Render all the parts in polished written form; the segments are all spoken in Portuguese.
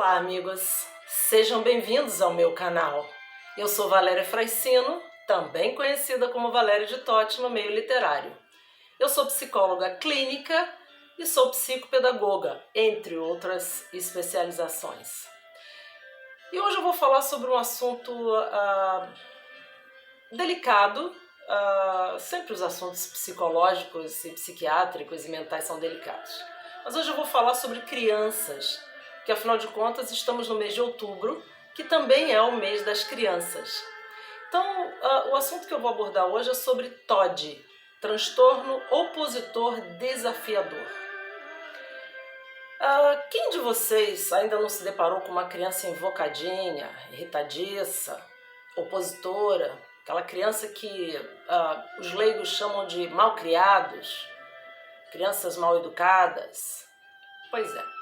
Olá, amigos! Sejam bem-vindos ao meu canal. Eu sou Valéria Fraicino, também conhecida como Valéria de Totti no meio literário. Eu sou psicóloga clínica e sou psicopedagoga, entre outras especializações. E hoje eu vou falar sobre um assunto delicado. Sempre os assuntos psicológicos e psiquiátricos e mentais são delicados. Mas hoje eu vou falar sobre crianças, que afinal de contas estamos no mês de outubro, que também é o mês das crianças. Então, o assunto que eu vou abordar hoje é sobre TOD, transtorno opositor desafiador. Quem de vocês ainda não se deparou com uma criança invocadinha, irritadiça, opositora, aquela criança que os leigos chamam de malcriados, crianças mal educadas? Pois é.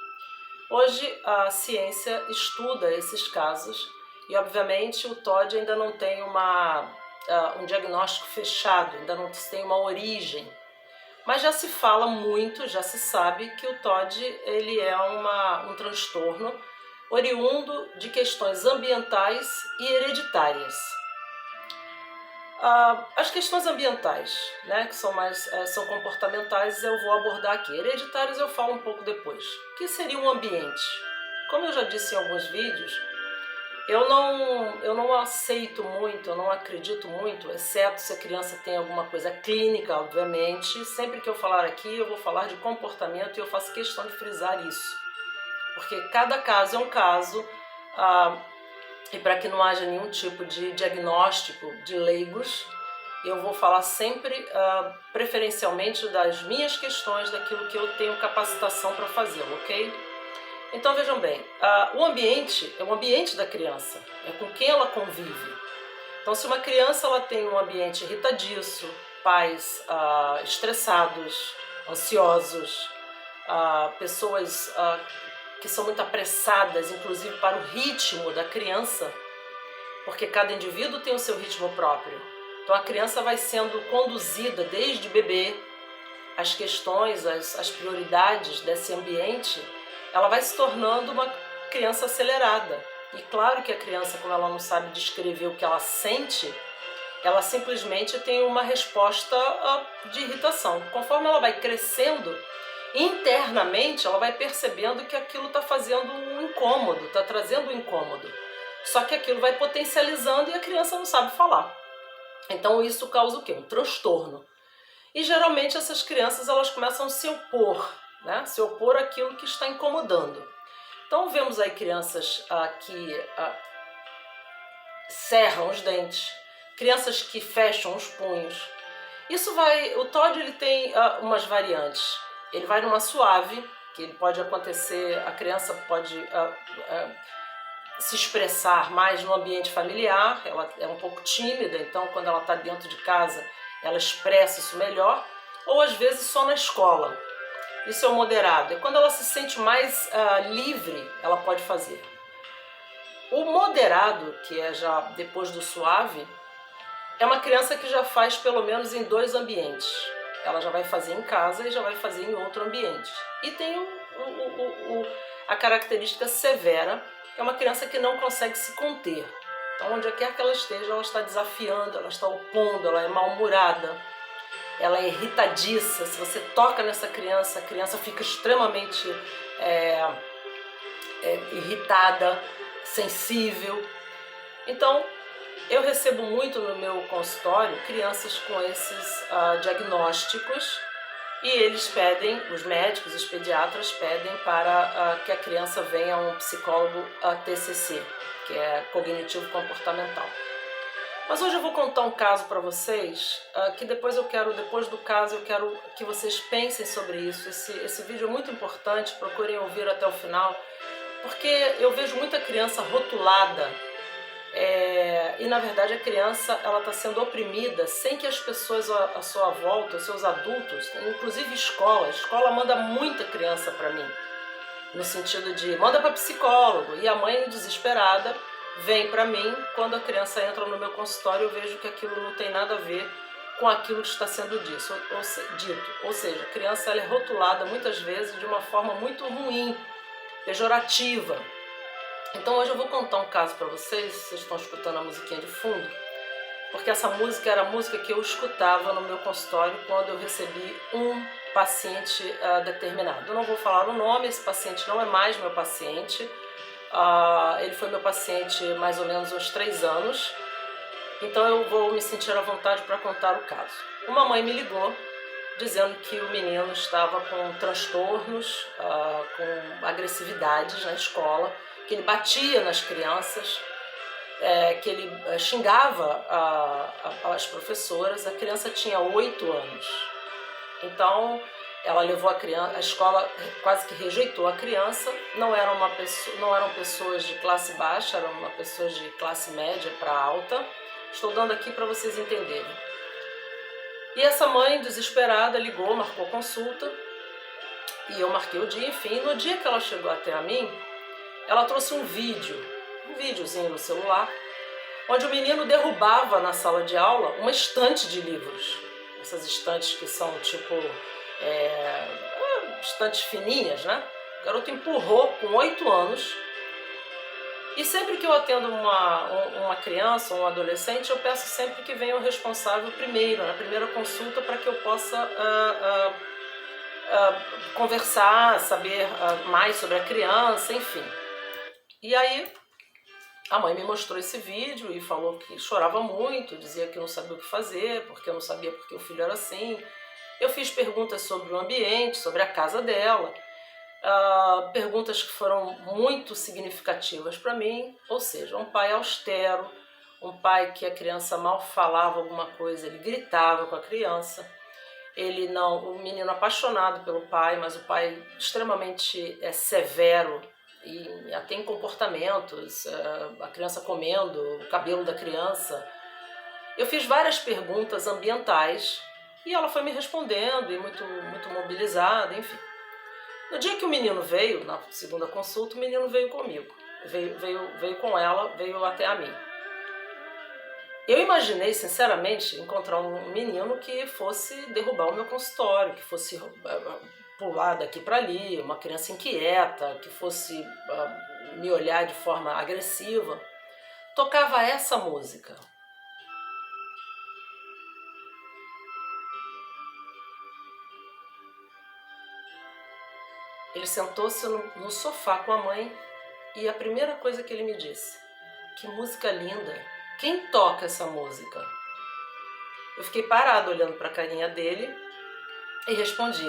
Hoje a ciência estuda esses casos e, obviamente, o TOD ainda não tem um diagnóstico fechado, ainda não tem uma origem. Mas já se fala muito, já se sabe que o TOD ele é um transtorno oriundo de questões ambientais e hereditárias. As questões ambientais, né, que são comportamentais, eu vou abordar aqui. Hereditárias eu falo um pouco depois. O que seria um ambiente? Como eu já disse em alguns vídeos, eu não aceito muito, eu não acredito muito, exceto se a criança tem alguma coisa clínica, obviamente. Sempre que eu falar aqui, eu vou falar de comportamento e eu faço questão de frisar isso. Porque cada caso é um caso, e para que não haja nenhum tipo de diagnóstico de leigos, eu vou falar sempre, preferencialmente, das minhas questões, daquilo que eu tenho capacitação para fazer, ok? Então vejam bem, o ambiente é o ambiente da criança, é com quem ela convive. Então se uma criança ela tem um ambiente irritadiço, pais estressados, ansiosos, pessoas que são muito apressadas, inclusive para o ritmo da criança, porque cada indivíduo tem o seu ritmo próprio. Então a criança vai sendo conduzida desde bebê, as questões, as prioridades desse ambiente, ela vai se tornando uma criança acelerada. E claro que a criança, como ela não sabe descrever o que ela sente, ela simplesmente tem uma resposta de irritação. Conforme ela vai crescendo, internamente ela vai percebendo que aquilo está fazendo um incômodo, está trazendo um incômodo. Só que aquilo vai potencializando e a criança não sabe falar. Então isso causa o quê? Um transtorno. E geralmente essas crianças elas começam a se opor, né? Se opor àquilo que está incomodando. Então vemos aí crianças que cerram os dentes, crianças que fecham os punhos. O TOD ele tem umas variantes. Ele vai numa suave, que ele pode acontecer, a criança pode se expressar mais no ambiente familiar, ela é um pouco tímida, então quando ela está dentro de casa, ela expressa isso melhor, ou às vezes só na escola. Isso é o moderado. E quando ela se sente mais livre, ela pode fazer. O moderado, que é já depois do suave, é uma criança que já faz pelo menos em 2 ambientes. Ela já vai fazer em casa e já vai fazer em outro ambiente. E tem a característica severa, que é uma criança que não consegue se conter. Então, onde quer que ela esteja, ela está desafiando, ela está opondo, ela é mal-humorada, ela é irritadiça. Se você toca nessa criança, a criança fica extremamente irritada, sensível. Então, eu recebo muito no meu consultório crianças com esses diagnósticos e eles pedem, os médicos, os pediatras pedem para que a criança venha a um psicólogo TCC, que é cognitivo comportamental. Mas hoje eu vou contar um caso para vocês, que depois do caso eu quero que vocês pensem sobre isso. Esse vídeo é muito importante, procurem ouvir até o final, porque eu vejo muita criança rotulada, e na verdade a criança ela está sendo oprimida sem que as pessoas à sua volta, os seus adultos, inclusive a escola manda muita criança para mim, no sentido de manda para psicólogo, e a mãe desesperada vem para mim. Quando a criança entra no meu consultório, eu vejo que aquilo não tem nada a ver com aquilo que está sendo dito. Ou seja, a criança ela é rotulada muitas vezes de uma forma muito ruim, pejorativa. Então hoje eu vou contar um caso para vocês, vocês estão escutando a musiquinha de fundo, porque essa música era a música que eu escutava no meu consultório quando eu recebi um paciente determinado. Eu não vou falar o nome, esse paciente não é mais meu paciente, ele foi meu paciente mais ou menos uns 3 anos, então eu vou me sentir à vontade para contar o caso. Uma mãe me ligou dizendo que o menino estava com transtornos, com agressividades na escola, que ele batia nas crianças, que ele xingava as professoras. A criança tinha 8 anos. Então, ela levou a criança, a escola quase que rejeitou a criança. Não eram pessoas de classe baixa, eram pessoas de classe média para alta. Estou dando aqui para vocês entenderem. E essa mãe, desesperada, ligou, marcou consulta, e eu marquei o dia, enfim. No dia que ela chegou até a mim, ela trouxe um videozinho no celular, onde o menino derrubava na sala de aula uma estante de livros. Essas estantes que são tipo estantes fininhas, né? O garoto empurrou com 8 anos. E sempre que eu atendo uma criança ou um adolescente, eu peço sempre que venha o responsável primeiro, na primeira consulta, para que eu possa conversar, saber mais sobre a criança, enfim. E aí a mãe me mostrou esse vídeo e falou que chorava muito, dizia que não sabia o que fazer, porque eu não sabia porque o filho era assim. Eu fiz perguntas sobre o ambiente, sobre a casa dela, perguntas que foram muito significativas para mim, ou seja, um pai austero, um pai que a criança mal falava alguma coisa, ele gritava com a criança, o menino apaixonado pelo pai, mas o pai extremamente severo e até em comportamentos, a criança comendo, o cabelo da criança. Eu fiz várias perguntas ambientais e ela foi me respondendo e muito mobilizada, enfim. No dia que o menino veio, na segunda consulta, o menino veio comigo, veio com ela, veio até a mim. Eu imaginei, sinceramente, encontrar um menino que fosse derrubar o meu consultório, que fosse pular daqui para ali, uma criança inquieta, que fosse me olhar de forma agressiva. Tocava essa música. Ele sentou-se no sofá com a mãe e a primeira coisa que ele me disse: que música linda, quem toca essa música? Eu fiquei parado olhando para a carinha dele e respondi: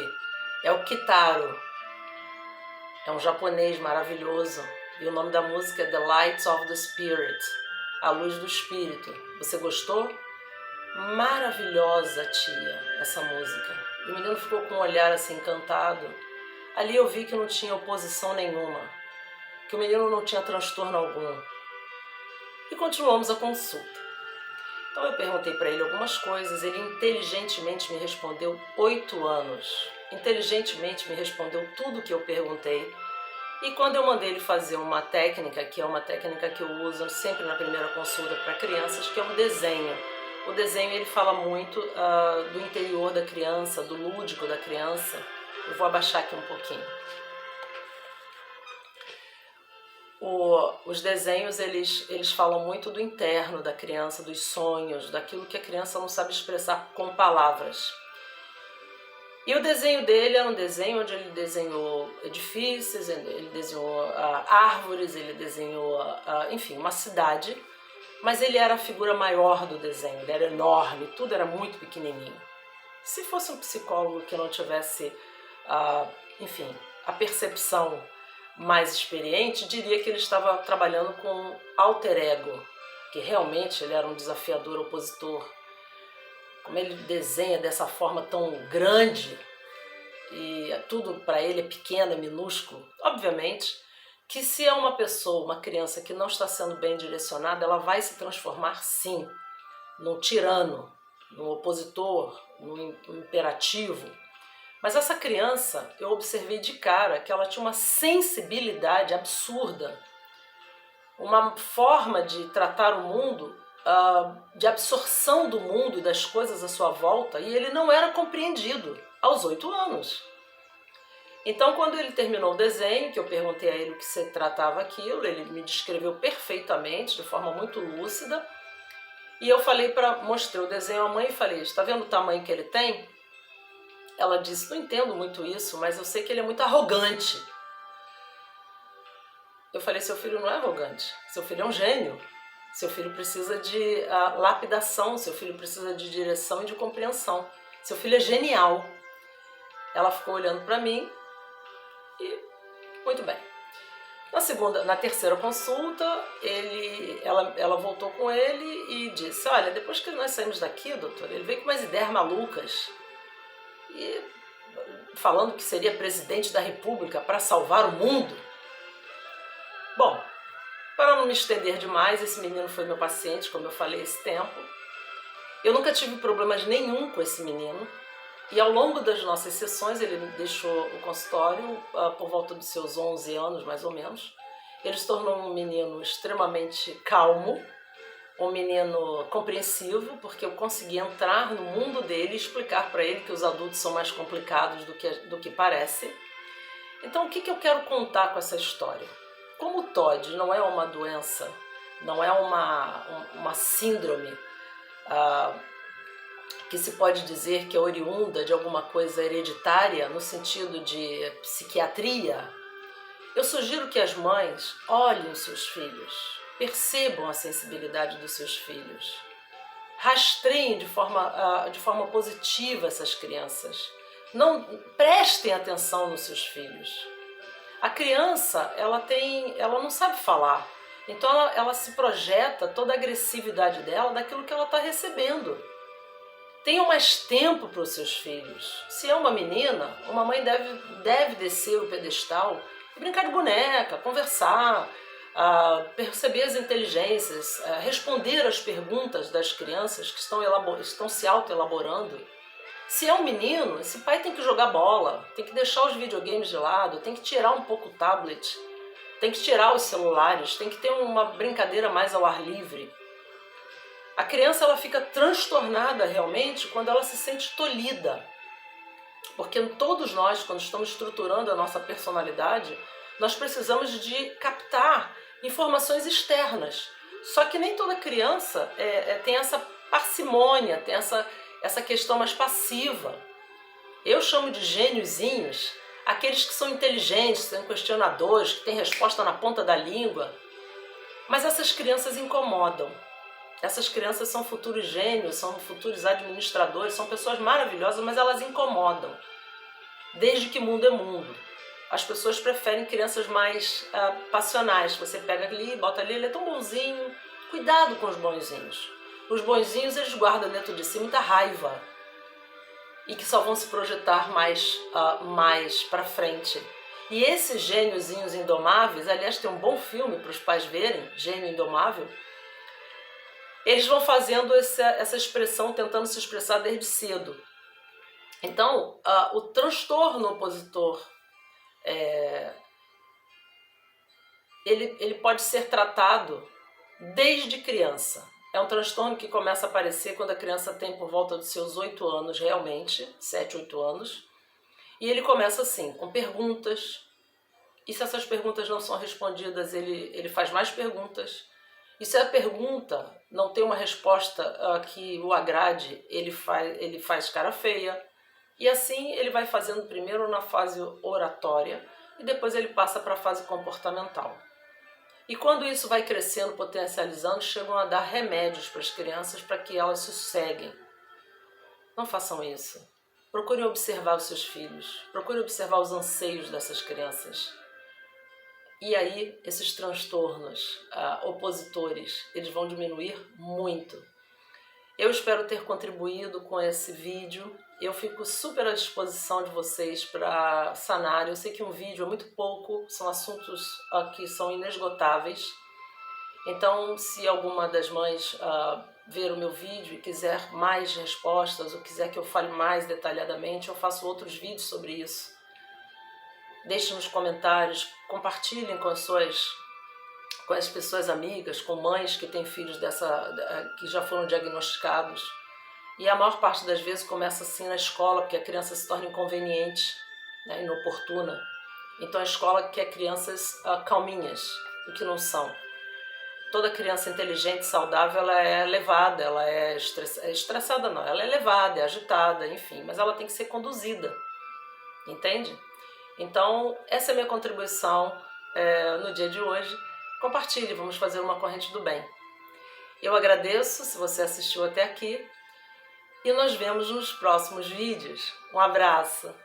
é o Kitaro, é um japonês maravilhoso e o nome da música é The Light of the Spirit, a luz do espírito. Você gostou? Maravilhosa, tia, essa música. E o menino ficou com um olhar assim encantado. Ali eu vi que não tinha oposição nenhuma, que o menino não tinha transtorno algum. E continuamos a consulta. Então eu perguntei para ele algumas coisas, ele inteligentemente me respondeu 8 anos. Inteligentemente me respondeu tudo o que eu perguntei. E quando eu mandei ele fazer uma técnica, que é uma técnica que eu uso sempre na primeira consulta para crianças, que é um desenho. O desenho ele fala muito do interior da criança, do lúdico da criança. Eu vou abaixar aqui um pouquinho. Os desenhos eles falam muito do interno da criança, dos sonhos, daquilo que a criança não sabe expressar com palavras. E o desenho dele era um desenho onde ele desenhou edifícios, ele desenhou árvores, ele desenhou, enfim, uma cidade, mas ele era a figura maior do desenho, ele era enorme, tudo era muito pequenininho. Se fosse um psicólogo que não tivesse, enfim, a percepção mais experiente, diria que ele estava trabalhando com alter ego, que realmente ele era um desafiador opositor. Como ele desenha dessa forma tão grande e tudo para ele é pequeno, é minúsculo, obviamente que se é uma pessoa, uma criança que não está sendo bem direcionada, ela vai se transformar sim num tirano, num opositor, num imperativo. Mas essa criança, eu observei de cara que ela tinha uma sensibilidade absurda, uma forma de tratar o mundo, de absorção do mundo e das coisas à sua volta, e ele não era compreendido aos 8 anos. Então, quando ele terminou o desenho, que eu perguntei a ele o que se tratava aquilo, ele me descreveu perfeitamente, de forma muito lúcida, e eu mostrei o desenho à mãe e falei, está vendo o tamanho que ele tem? Ela disse, não entendo muito isso, mas eu sei que ele é muito arrogante. Eu falei, seu filho não é arrogante, seu filho é um gênio. Seu filho precisa de lapidação, seu filho precisa de direção e de compreensão. Seu filho é genial. Ela ficou olhando para mim e muito bem. Na terceira consulta, ela voltou com ele e disse, olha, depois que nós saímos daqui, doutor, ele veio com umas ideias malucas e falando que seria presidente da República para salvar o mundo. Bom, para não me estender demais, esse menino foi meu paciente, como eu falei, esse tempo. Eu nunca tive problemas nenhum com esse menino. E ao longo das nossas sessões, ele deixou o consultório por volta dos seus 11 anos, mais ou menos. Ele se tornou um menino extremamente calmo, um menino compreensivo, porque eu consegui entrar no mundo dele e explicar para ele que os adultos são mais complicados do que parece. Então, o que eu quero contar com essa história? Como o TOD não é uma doença, não é uma síndrome que se pode dizer que é oriunda de alguma coisa hereditária, no sentido de psiquiatria, eu sugiro que as mães olhem os seus filhos, percebam a sensibilidade dos seus filhos, rastreiem de forma positiva essas crianças, não prestem atenção nos seus filhos. A criança, ela não sabe falar, então ela se projeta toda a agressividade dela daquilo que ela está recebendo. Tenham mais tempo para os seus filhos. Se é uma menina, uma mãe deve descer o pedestal e brincar de boneca, conversar, perceber as inteligências, responder às perguntas das crianças que estão se auto-elaborando. Se é um menino, esse pai tem que jogar bola, tem que deixar os videogames de lado, tem que tirar um pouco o tablet, tem que tirar os celulares, tem que ter uma brincadeira mais ao ar livre. A criança ela fica transtornada realmente quando ela se sente tolhida. Porque todos nós, quando estamos estruturando a nossa personalidade, nós precisamos de captar informações externas. Só que nem toda criança tem essa parcimônia, tem essa questão mais passiva. Eu chamo de gêniozinhos aqueles que são inteligentes, são questionadores, que têm resposta na ponta da língua. Mas essas crianças incomodam. Essas crianças são futuros gênios, são futuros administradores, são pessoas maravilhosas, mas elas incomodam. Desde que mundo é mundo. As pessoas preferem crianças mais passionais. Você pega ali, bota ali, ele é tão bonzinho. Cuidado com os bonzinhos. Os bonzinhos, eles guardam dentro de si muita raiva. E que só vão se projetar mais para frente. E esses gêniozinhos indomáveis, aliás, tem um bom filme para os pais verem, Gênio Indomável, eles vão fazendo essa expressão, tentando se expressar desde cedo. Então, o transtorno opositor, ele pode ser tratado desde criança. É um transtorno que começa a aparecer quando a criança tem por volta dos seus 8 anos, realmente, 7, 8 anos. E ele começa assim, com perguntas. E se essas perguntas não são respondidas, ele faz mais perguntas. E se a pergunta não tem uma resposta que o agrade, ele faz cara feia. E assim ele vai fazendo primeiro na fase oratória e depois ele passa para a fase comportamental. E quando isso vai crescendo, potencializando, chegam a dar remédios para as crianças para que elas sosseguem. Não façam isso. Procurem observar os seus filhos. Procurem observar os anseios dessas crianças. E aí, esses transtornos opositores, eles vão diminuir muito. Eu espero ter contribuído com esse vídeo. Eu fico super à disposição de vocês para sanar. Eu sei que um vídeo é muito pouco, são assuntos que são inesgotáveis. Então, se alguma das mães ver o meu vídeo e quiser mais respostas, ou quiser que eu fale mais detalhadamente, eu faço outros vídeos sobre isso. Deixem nos comentários, compartilhem com as pessoas amigas, com mães que têm filhos que já foram diagnosticados. E a maior parte das vezes começa assim na escola, porque a criança se torna inconveniente. né, inoportuna. Então a escola quer crianças calminhas, o que não são. Toda criança inteligente, saudável, ela é levada, ela é estressada não, ela é levada, é agitada, enfim, mas ela tem que ser conduzida, entende? Então essa é a minha contribuição no dia de hoje. Compartilhe, vamos fazer uma corrente do bem. Eu agradeço se você assistiu até aqui e nós vemos nos próximos vídeos. Um abraço!